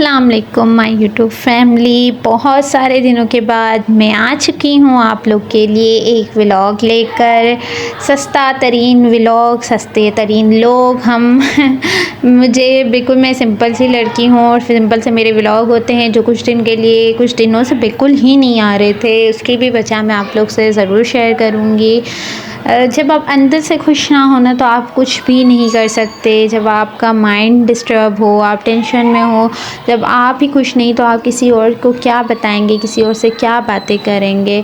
अस्सलाम वालेकुम my YouTube family. बहुत सारे दिनों के बाद मैं आ चुकी हूँ आप लोग के लिए एक व्लॉग लेकर। सस्ता तरीन व्लॉग, सस्ते तरीन लोग हम मुझे बिल्कुल, मैं सिंपल सी लड़की हूँ और सिंपल से मेरे व्लॉग होते हैं जो कुछ दिन के लिए, कुछ दिनों से बिल्कुल ही नहीं आ रहे थे। उसकी भी वजह मैं आप लोग से ज़रूर शेयर करूँगी। जब आप अंदर से खुश ना हो ना तो आप कुछ भी नहीं कर सकते। जब आपका माइंड डिस्टर्ब हो, आप टेंशन में हो, जब आप ही खुश नहीं तो आप किसी और को क्या बताएंगे, किसी और से क्या बातें करेंगे।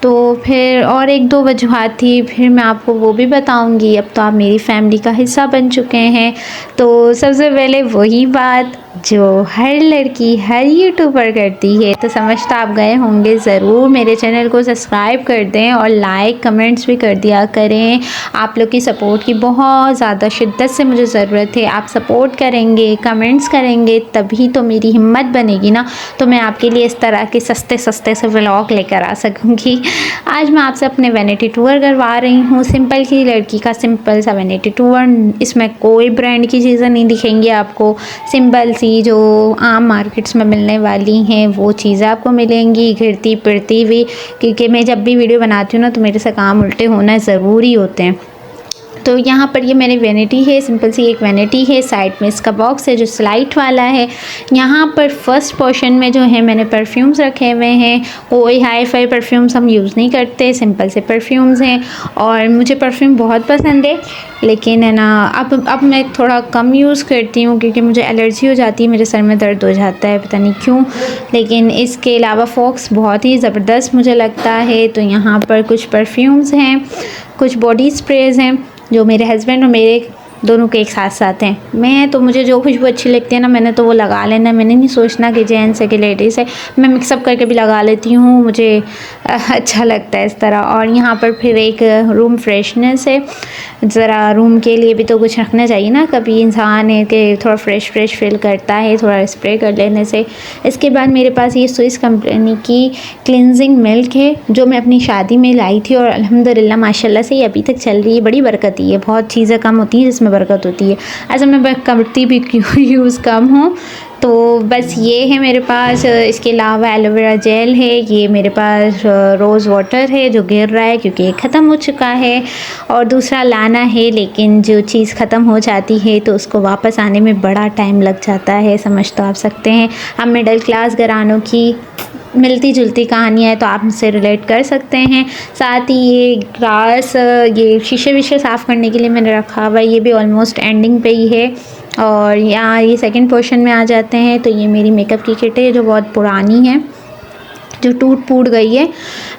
तो फिर और एक दो वजूहत थी, फिर मैं आपको वो भी बताऊंगी। अब तो आप मेरी फैमिली का हिस्सा बन चुके हैं। तो सबसे पहले वही बात जो हर लड़की हर यूट्यूबर करती है, तो समझ तो आप गए होंगे ज़रूर। मेरे चैनल को सब्सक्राइब कर दें और लाइक कमेंट्स भी कर दिया करें। आप लोग की सपोर्ट की बहुत ज़्यादा शिद्दत से मुझे ज़रूरत है। आप सपोर्ट करेंगे, कमेंट्स करेंगे, तभी तो मेरी हिम्मत बनेगी ना, तो मैं आपके लिए इस तरह के सस्ते सस्ते से व्लॉग लेकर आ सकूँगी। आज मैं आपसे अपने वैनिटी टूर करवा रही हूँ। सिंपल की लड़की का सिंपल सा वैनिटी टूर। इसमें कोई ब्रांड की चीज़ें नहीं दिखेंगी आपको। सिंपल सी जो आम मार्केट्स में मिलने वाली हैं वो चीज़ें आपको मिलेंगी, घिरती पिरती भी। क्योंकि मैं जब भी वीडियो बनाती हूँ ना तो मेरे से काम उल्टे होना ज़रूरी होते हैं। तो यहाँ पर ये मेरी वैनिटी है, सिंपल सी एक वैनिटी है। साइड में इसका बॉक्स है जो स्लाइट वाला है। यहाँ पर फर्स्ट पोर्शन में जो है मैंने परफ्यूम्स रखे हुए हैं। कोई हाई फाई परफ्यूम्स हम यूज़ नहीं करते, सिंपल से परफ्यूम्स हैं। और मुझे परफ्यूम बहुत पसंद है, लेकिन है ना अब मैं थोड़ा कम यूज़ करती हूँ क्योंकि मुझे एलर्जी हो जाती है, मेरे सर में दर्द हो जाता है, पता नहीं क्यों। लेकिन इसके अलावा फॉक्स बहुत ही ज़बरदस्त मुझे लगता है। तो यहाँ पर कुछ परफ्यूम्स हैं, कुछ बॉडी स्प्रेज़ हैं जो मेरे हस्बैंड और मेरे दोनों के एक साथ साथ हैं। मैं तो मुझे जो खुशबू अच्छी लगती है ना मैंने तो वो लगा लेना। मैंने नहीं सोचना कि जेंट्स है कि लेडीज़ है, मैं मिक्सअप करके भी लगा लेती हूँ, मुझे अच्छा लगता है इस तरह। और यहाँ पर फिर एक रूम फ्रेशनेस है। ज़रा रूम के लिए भी तो कुछ रखना चाहिए ना, कभी इंसान है कि थोड़ा फ्रेश फ्रेश फील करता है थोड़ा स्प्रे कर लेने से। इसके बाद मेरे पास ये स्विस कंपनी की क्लिनजिंग मिल्क है जो मैं अपनी शादी में लाई थी और अल्हम्दुलिल्लाह माशाल्लाह से ये अभी तक चल रही है। बड़ी बरकत है, बहुत चीज़ें कम होती हैं जिसमें बरकत होती है। ऐसा मैं करती भी क्यों यूज़ कम हूँ। तो बस ये है मेरे पास। इसके अलावा एलोवेरा जेल है, ये मेरे पास रोज़ वाटर है जो गिर रहा है क्योंकि एक ख़त्म हो चुका है और दूसरा लाना है। लेकिन जो चीज़ ख़त्म हो जाती है तो उसको वापस आने में बड़ा टाइम लग जाता है, समझ तो आप सकते हैं। हम मिडिल क्लास घरानों की मिलती जुलती कहानियाँ है तो आप मुझसे रिलेट कर सकते हैं। साथ ही ये ग्लास, ये शीशे विशे साफ़ करने के लिए मैंने रखा हुआ है, ये भी ऑलमोस्ट एंडिंग पे ही है। और यहाँ ये सेकंड पोर्शन में आ जाते हैं। तो ये मेरी मेकअप की किट है जो बहुत पुरानी है, जो टूट फूट गई है।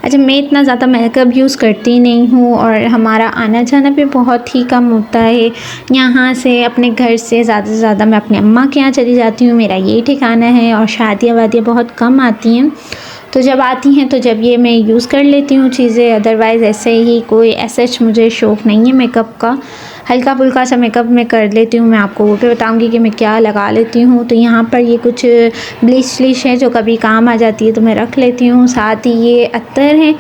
अच्छा, मैं इतना ज़्यादा मेकअप यूज़ करती नहीं हूँ और हमारा आना जाना भी बहुत ही कम होता है। यहाँ से अपने घर से ज़्यादा से ज़्यादा मैं अपने अम्मा के यहाँ चली जाती हूँ, मेरा यही ठिकाना है। और शादियाँ वादियाँ बहुत कम आती हैं, तो जब आती हैं तो जब ये मैं यूज़ कर लेती हूँ चीज़ें। अदरवाइज़ ऐसे ही कोई ऐसा मुझे शौक़ नहीं है मेकअप का। हल्का फुल्का सा मेकअप मैं कर लेती हूँ, मैं आपको वो भी बताऊँगी कि मैं क्या लगा लेती हूँ। तो यहाँ पर ये कुछ ब्लीच व्लीच है जो कभी काम आ जाती है तो मैं रख लेती हूँ। साथ ही ये अत्तर है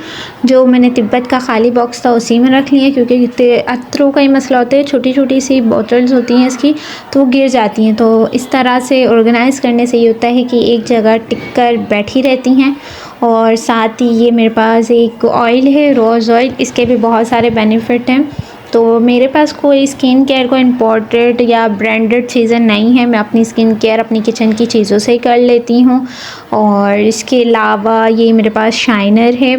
जो मैंने तिब्बत का खाली बॉक्स था उसी में रख लिया, क्योंकि अत्तरों का ही मसला होता है, छोटी छोटी सी बॉटल्स होती हैं इसकी तो वो गिर जाती हैं। तो इस तरह से ऑर्गेनाइज़ करने से ये होता है कि एक जगह टिक कर बैठी रहती हैं। और साथ ही ये मेरे पास एक ऑयल है, रोज़ ऑयल, इसके भी बहुत सारे बेनिफिट हैं। तो मेरे पास कोई स्किन केयर को इम्पोर्टेड या ब्रांडेड चीज़ें नहीं है, मैं अपनी स्किन केयर अपनी किचन की चीज़ों से ही कर लेती हूँ। और इसके अलावा ये मेरे पास शाइनर है,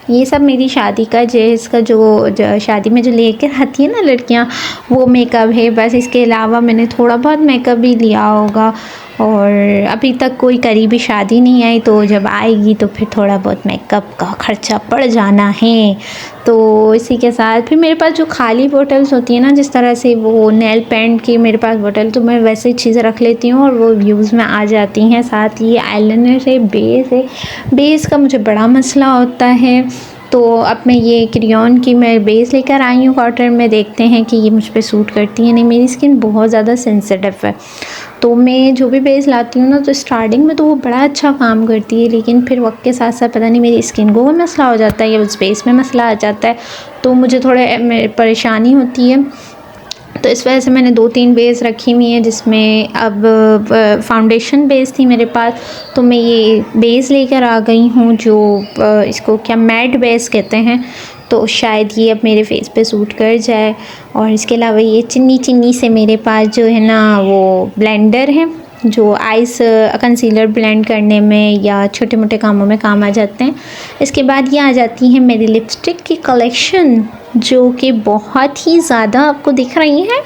ये सब मेरी शादी का जेस का जो शादी में जो लेकर आती है ना लड़कियाँ, वो मेकअप है बस। इसके अलावा मैंने थोड़ा बहुत मेकअप भी लिया होगा और अभी तक कोई करीबी शादी नहीं आई, तो जब आएगी तो फिर थोड़ा बहुत मेकअप का ख़र्चा पड़ जाना है। तो इसी के साथ फिर मेरे पास जो खाली बोटल्स होती हैं ना, जिस तरह से वो नेल पेंट की मेरे पास बोतल, तो मैं वैसे चीज़ें रख लेती हूँ और वो यूज़ में आ जाती हैं। साथ ही आईलाइनर है, बेस है, बेस का मुझे बड़ा मसला होता है। तो अब मैं ये क्रेयॉन की मैं बेस लेकर आई हूँ कॉटन में, देखते हैं कि ये मुझ पे सूट करती है नहीं। मेरी स्किन बहुत ज़्यादा सेंसिटिव है, तो मैं जो भी बेस लाती हूँ ना तो स्टार्टिंग में तो वो बड़ा अच्छा काम करती है, लेकिन फिर वक्त के साथ साथ पता नहीं मेरी स्किन को वो मसला हो जाता है या उस बेस में मसला आ जाता है, तो मुझे थोड़े परेशानी होती है। तो इस वजह से मैंने 2-3 बेस रखी हुई हैं, जिसमें अब फाउंडेशन बेस थी मेरे पास, तो मैं ये बेस लेकर आ गई हूँ जो इसको क्या मैट बेस कहते हैं, तो शायद ये अब मेरे फेस पे सूट कर जाए। और इसके अलावा ये चिन्नी से मेरे पास जो है ना वो ब्लेंडर है, जो आइस कंसीलर ब्लेंड करने में या छोटे मोटे कामों में काम आ जाते हैं। इसके बाद ये आ जाती है मेरी लिपस्टिक की कलेक्शन, जो कि बहुत ही ज़्यादा आपको दिख रही है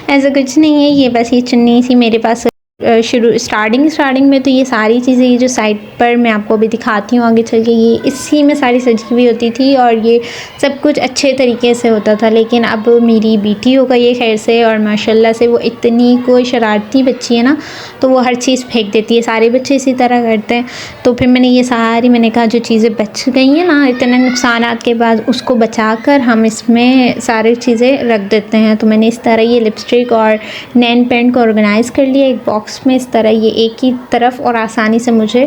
ऐसा कुछ नहीं है, ये बस ये चुन्नी सी मेरे पास स्टार्टिंग में तो ये सारी चीज़ें, ये जो साइड पर मैं आपको अभी दिखाती हूँ आगे चल के, ये इसी में सारी सजी हुई होती थी और ये सब कुछ अच्छे तरीके से होता था। लेकिन अब मेरी बेटी हो गई है खैर से, और माशाल्लाह से वो इतनी कोई शरारती बच्ची है ना, तो वो हर चीज़ फेंक देती है, सारे बच्चे इसी तरह करते हैं। तो फिर मैंने कहा जो चीज़ें बच गई हैं ना इतने नुकसान के बाद, उसको बचा कर हम इसमें सारी चीज़ें रख देते हैं। तो मैंने इस तरह ये लिपस्टिक और नेल पेंट को ऑर्गेनाइज़ कर लिया एक बॉक्स में इस तरह, ये एक ही तरफ, और आसानी से मुझे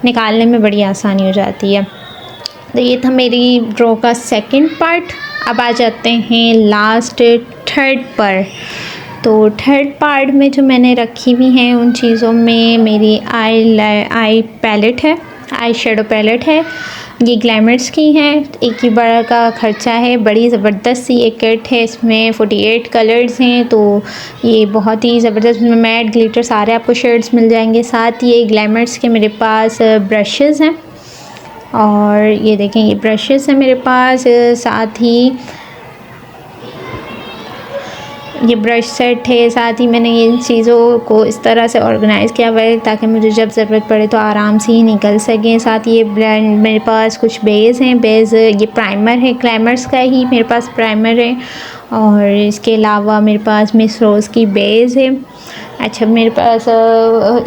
निकालने में बड़ी आसानी हो जाती है। तो ये था मेरी ड्रॉ का सेकंड पार्ट। अब आ जाते हैं लास्ट थर्ड पर। तो थर्ड पार्ट में जो मैंने रखी हुई हैं उन चीज़ों में मेरी आई पैलेट है, आई शेडो पैलेट है, ये ग्लैमर्स की हैं। एक ही बड़ा का खर्चा है, बड़ी ज़बरदस्त सी एक किट है, इसमें 48 कलर्स हैं, तो ये बहुत ही ज़बरदस्त, इसमें मैट ग्लिटर सारे आपको शेड्स मिल जाएंगे। साथ ही ये ग्लैमर्स के मेरे पास ब्रशेज़ हैं, और ये देखें ये ब्रशेज़ हैं मेरे पास। साथ ही ये ब्रश सेट है, साथ ही मैंने इन चीज़ों को इस तरह से ऑर्गेनाइज़ किया हुआ है ताकि मुझे जब ज़रूरत पड़े तो आराम से ही निकल सकें। साथ ये ब्लेंड मेरे पास कुछ बेस हैं, ये प्राइमर है, ग्लैमर्स का ही मेरे पास प्राइमर है, और इसके अलावा मेरे पास मिस रोज़ की बेस है। अच्छा, मेरे पास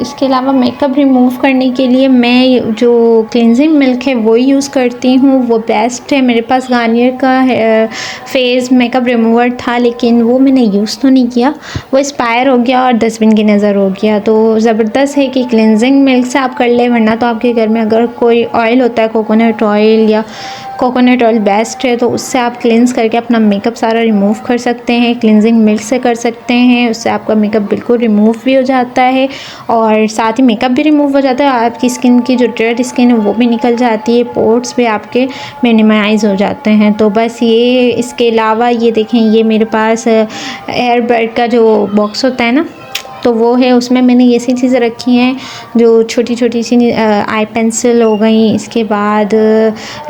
इसके अलावा मेकअप रिमूव करने के लिए मैं जो क्लिनजिंग मिल्क है वो यूज़ करती हूँ, वो बेस्ट है। मेरे पास गार्नियर का फेस मेकअप रिमूवर था, लेकिन वो मैंने यूज़ तो नहीं किया, वो एक्सपायर हो गया और डस्टबिन की नज़र हो गया। तो ज़बरदस्त है कि क्लिनजिंग मिल्क से आप कर लें, वरना तो आपके घर में अगर कोई ऑयल होता है, कोकोनट ऑयल या कोकोनट ऑयल बेस्ट है, तो उससे आप क्लिनज़ करके अपना मेकअप सारा रिमूव कर सकते हैं। क्लिनजिंग मिल्क से कर सकते हैं, उससे आपका मेकअप बिल्कुल रिमूव भी हो जाता है और साथ ही मेकअप भी रिमूव हो जाता है। आपकी स्किन की जो डेड स्किन है वो भी निकल जाती है, पोर्स भी आपके मिनिमाइज़ हो जाते हैं। तो बस ये, इसके अलावा ये देखें, ये मेरे पास एयरबड का जो बॉक्स होता है ना, तो वो है, उसमें मैंने ये सी चीज़ें रखी हैं जो छोटी छोटी सी आई पेंसिल हो गई, इसके बाद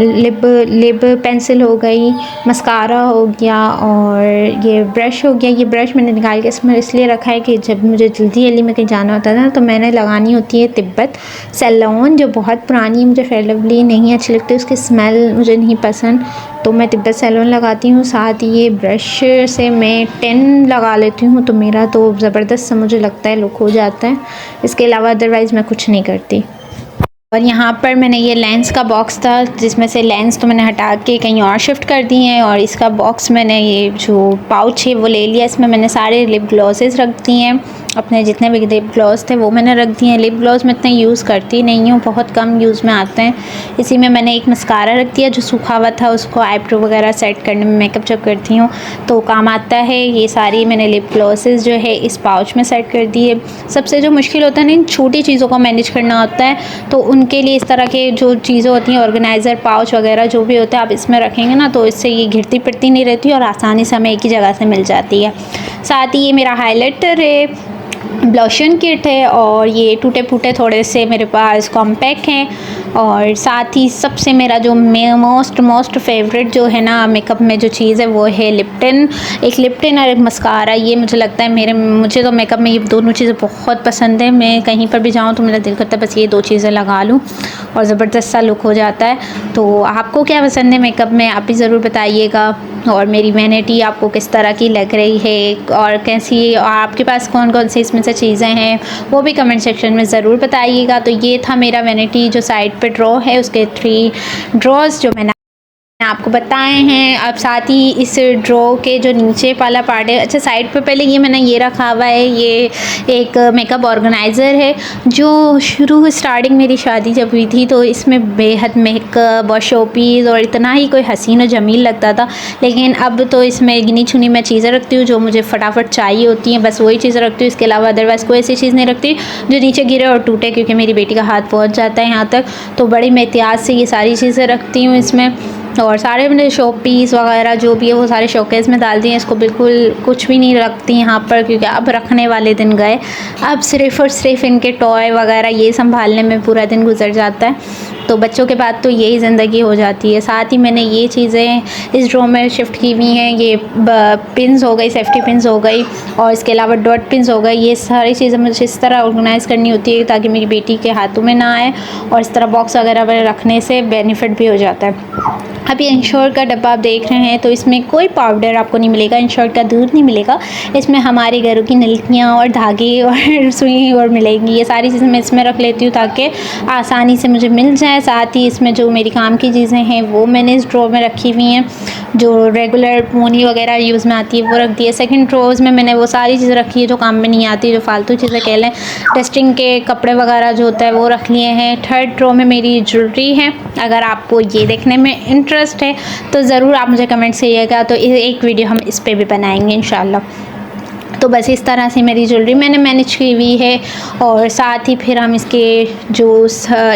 लिप पेंसिल हो गई, मस्कारा हो गया, और ये ब्रश हो गया। ये ब्रश मैंने निकाल के इसमें इसलिए रखा है कि जब मुझे जल्दी में कहीं जाना होता था तो मैंने लगानी होती है तिब्बत सैलोन, जो बहुत पुरानी, मुझे फेयर लवली नहीं अच्छी लगती, उसकी स्मेल मुझे नहीं पसंद, तो मैं तिब्बत सैलोन लगाती हूँ। साथ ही ये ब्रश से मैं 10 लगा लेती हूँ, तो मेरा तो ज़बरदस्त सा मुझे लगता है लुक हो जाता है। इसके अलावा अदरवाइज़ मैं कुछ नहीं करती। और यहाँ पर मैंने ये लेंस का बॉक्स था, जिसमें से लेंस तो मैंने हटा के कहीं और शिफ्ट कर दी हैं, और इसका बॉक्स मैंने, ये जो पाउच है वो ले लिया। इसमें मैंने सारे लिप ग्लॉसेस रख दिए हैं, अपने जितने भी लिप ग्लॉस थे वो मैंने रख दिए हैं। लिप ग्लॉस मैं इतने यूज़ करती नहीं हूँ, बहुत कम यूज़ में आते हैं। इसी में मैंने एक मस्कारा रख दिया जो सूखा हुआ था, उसको आईब्रो वगैरह सेट करने में, मेकअप जब करती हूँ तो काम आता है। ये सारी मैंने लिप ग्लॉसेस जो है इस पाउच में सेट कर दी है। सबसे जो मुश्किल होता है ना, इन छोटी चीज़ों को मैनेज करना होता है, तो उनके लिए इस तरह के जो चीज़ें होती हैं, ऑर्गेनाइज़र, पाउच वगैरह जो भी होता है, आप इसमें रखेंगे ना तो इससे ये घिरती पिटती नहीं रहती और आसानी से हमें एक ही जगह से मिल जाती है। साथ ही ये मेरा हाइलाइटर है, ब्लशन किट है, और ये टूटे फूटे थोड़े से मेरे पास कॉम्पैक्ट हैं, और साथ ही सबसे मेरा जो मोस्ट फेवरेट जो है ना मेकअप में जो चीज़ है वो है लिप्टन। एक लिप्टन और एक मस्कारा, ये मुझे लगता है मुझे तो मेकअप में ये दोनों चीज़ें बहुत पसंद है। मैं कहीं पर भी जाऊँ तो मेरा दिल करता है बस ये 2 चीज़ें लगा लूँ और ज़बरदस्त सा लुक हो जाता है। तो आपको क्या पसंद है मेकअप में, आप भी ज़रूर बताइएगा। और मेरी वैनिटी आपको किस तरह की लग रही है, और कैसी, और आपके पास कौन कौन सी इसमें से चीज़ें हैं वो भी कमेंट सेक्शन में ज़रूर बताइएगा। तो ये था मेरा वैनिटी जो साइड पे ड्रॉ है, उसके 3 ड्रॉज जो मैंने आपको बताए हैं। अब साथ ही इस ड्रॉ के जो नीचे वाला पार्ट है, अच्छा साइड पे पहले ये मैंने ये रखा हुआ है, ये एक मेकअप ऑर्गेनाइज़र है जो शुरू स्टार्टिंग मेरी शादी जब हुई थी तो इसमें बेहद मेकअप और शोपीस और इतना ही कोई हसीन और जमील लगता था। लेकिन अब तो इसमें गिनी चुनी मैं चीज़ें रखती हूँ जो मुझे फटाफट चाहिए होती हैं, बस वही चीज़ें रखती हूँ। इसके अलावा अदरवाइज़ कोई ऐसी चीज़ नहीं रखती जो नीचे गिरे और टूटे, क्योंकि मेरी बेटी का हाथ पहुँच जाता है यहाँ तक। तो बड़ी मैं एहतियात से ये सारी चीज़ें रखती हूँ इसमें। और सारे मैंने शो पीस वगैरह जो भी है वो सारे शोकेस में डाल दिए। इसको बिल्कुल कुछ भी नहीं रखती यहाँ पर, क्योंकि अब रखने वाले दिन गए। अब सिर्फ़ और सिर्फ इनके टॉय वगैरह ये संभालने में पूरा दिन गुजर जाता है। तो बच्चों के बाद तो यही ज़िंदगी हो जाती है। साथ ही मैंने ये चीज़ें इस ड्रॉ में शिफ्ट की हुई हैं। ये पिन्स हो गई, सेफ्टी पिन्स हो गई, और इसके अलावा डॉट पिन्स हो गई। ये सारी चीज़ें मुझे इस तरह ऑर्गेनाइज़ करनी होती है ताकि मेरी बेटी के हाथों में ना आए, और इस तरह बॉक्स वगैरह रखने से बेनिफिट भी हो जाता है। अब ये इंश्योर का डब्बा आप देख रहे हैं, तो इसमें कोई पाउडर आपको नहीं मिलेगा, इंश्योर का दूध नहीं मिलेगा। इसमें हमारे घरों की नलकियाँ और धागे और सुई और मिलेंगी। ये सारी चीज़ें मैं इसमें रख लेती हूँ ताकि आसानी से मुझे मिल जाए। साथ ही इसमें जो मेरी काम की चीज़ें हैं वो मैंने इस ड्रॉ में रखी हुई हैं। जो रेगुलर पोनी वगैरह यूज़ में आती है वो रख दी है। सेकंड ड्रॉज में मैंने वो सारी चीज़ें रखी है जो काम में नहीं आती, जो फालतू चीज़ें कह लें, टेस्टिंग के कपड़े वगैरह जो होता है वो रख लिए हैं। थर्ड ड्रॉ में मेरी ज्वेलरी है। अगर आपको ये देखने में इंटरेस्ट है तो ज़रूर आप मुझे कमेंट करिएगा, तो एक वीडियो हम इस पर भी बनाएंगे इंशाल्लाह। तो बस इस तरह से मेरी ज्वेलरी मैंने मैनेज की हुई है। और साथ ही फिर हम इसके जो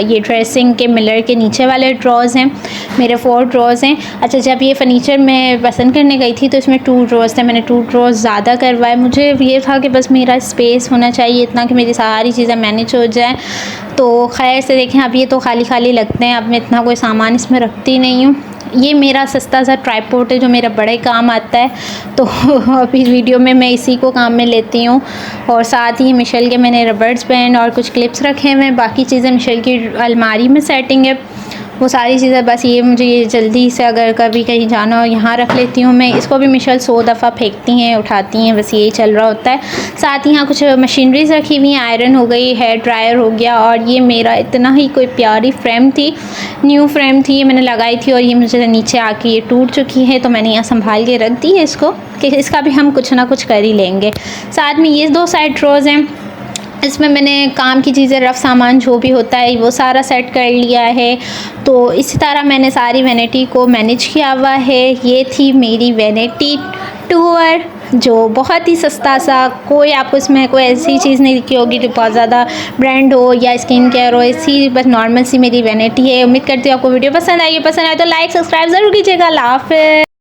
ये ड्रेसिंग के मिरर के नीचे वाले ड्रॉज़ हैं, मेरे 4 ड्रॉज़ हैं। अच्छा, जब ये फ़र्नीचर मैं पसंद करने गई थी तो इसमें 2 ड्रॉज़ थे। मैंने 2 ड्रॉज़ ज़्यादा करवाए। मुझे ये था कि बस मेरा स्पेस होना चाहिए इतना कि मेरी सारी चीज़ें मैनेज हो जाए। तो खैर से देखें, अब ये तो खाली खाली लगते हैं। अब मैं इतना कोई सामान इसमें रखती नहीं हूँ। ये मेरा सस्ता सा ट्राइपॉड है जो मेरा बड़े काम आता है, तो अभी वीडियो में मैं इसी को काम में लेती हूँ। और साथ ही मिशेल के मैंने रबर्स बैंड और कुछ क्लिप्स रखे हुए हैं। बाकी चीज़ें मिशेल की अलमारी में सेटिंग है, वो सारी चीज़ें बस ये मुझे ये जल्दी से अगर कभी कहीं जाना हो यहाँ रख लेती हूँ मैं। इसको भी मिशेल 100 दफ़ा फेंकती हैं, उठाती हैं, बस यही चल रहा होता है। साथ ही यहाँ कुछ मशीनरीज रखी हुई हैं, आयरन हो गई, हेयर ड्रायर हो गया। और ये मेरा इतना ही कोई प्यारी फ्रेम थी, न्यू फ्रेम थी, ये मैंने लगाई थी और ये मुझे नीचे आके ये टूट चुकी है, तो मैंने यहाँ संभाल के रख दी है इसको कि इसका भी हम कुछ ना कुछ कर ही लेंगे। साथ में ये 2 साइड ड्रॉज़ हैं, इसमें मैंने काम की चीज़ें, रफ़ सामान जो भी होता है वो सारा सेट कर लिया है। तो इसी तरह मैंने सारी वैनिटी को मैनेज किया हुआ है। ये थी मेरी वैनिटी टूर, जो बहुत ही सस्ता सा, कोई आपको इसमें कोई ऐसी चीज़ नहीं दिखी होगी जो बहुत ज़्यादा ब्रांड हो या स्किन केयर हो। ऐसी बस नॉर्मल सी मेरी वैनिटी है। उम्मीद करती हूँ आपको वीडियो पसंद आई। पसंद आए तो लाइक सब्सक्राइब ज़रूर कीजिएगा। अल्लाह हाफ़िज़।